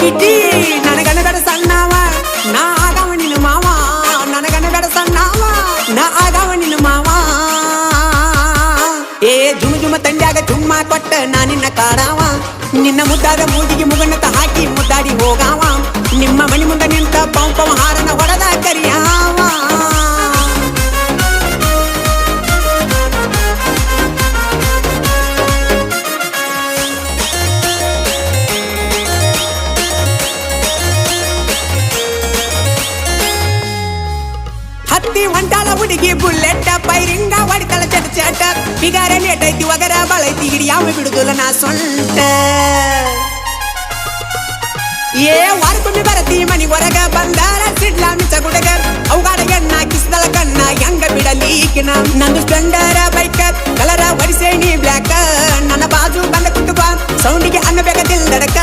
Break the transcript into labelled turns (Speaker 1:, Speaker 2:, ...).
Speaker 1: ಕಿಟ್ಟಿ ನನಗನ ಬೇಡ ಸಣ್ಣವ ನಾ ಆಗವ ನಿನ್ನ ಮಾವ ನನಗನ ಬೇಡ ಸಣ್ಣವ ನಾ ಆಗವ ನಿನ್ನ ಮಾವ ಏ ಜುಮ್ ಜುಮ ತಂಡ್ಯಾಗ ಜುಮ್ಮ ಕೊಟ್ಟ ನಾ ನಿನ್ನ ಕಾಡವ ನಿನ್ನ ಮುದ್ದಾದ ಮೂಗಿಗೆ ಮುಗನತ ಹಾಕಿ ಮುದ್ದಾಡಿ ಹೋಗಾವ ನಿಮ್ಮ ಮನಿ ಮುಂದೆ ನಿಂತ ಪಂಪವ ಹಾರನ ಹೊಡೆದ ಕರಿಯಾವ ಹತ್ತಿ ಹೊಂಟಾಳ ಹುಡುಗಿ ಬುಲ್ಲೆಟ್ ಪೈರಿಂಗ ಹೊಡಿತಾಳ ಚಟ ಚಟ ಬಿಗಾರ ಲೇಟ್ ಐತಿ ಒಗರ ಬಳೈತಿ ಹಿಡಿಯಾವ ಬಿಡುದಿಲ್ಲ ನಾ ಸೊಂಟ ಏ ವಾರಕ್ಕೊಮ್ಮೆ ಬರತಿ ಮನಿ ಹೊರಗ ಬಂದಾರ ಸಿಡ್ಲಾ ಮಿಚ ಗುಡಗ ಅವುಗಾಡ ಎಣ್ಣ ಕಿಸ್ದಳ ಕಣ್ಣ ಹೆಂಗ ಬಿಡಲೀಕಿನ ನಂದು ಸ್ಪೆಂಡರ ಬೈಕ್ ಕಲರ ಹೊಡಿಸೇನಿ ಬ್ಲ್ಯಾಕ್ ನನ್ನ ಬಾಜು ಬಂದ ಕುಟುಂಬ ಸೌಂಡಿಗೆ ಅನ್ನ ಬೇಕದಿಲ್ ದಡಕ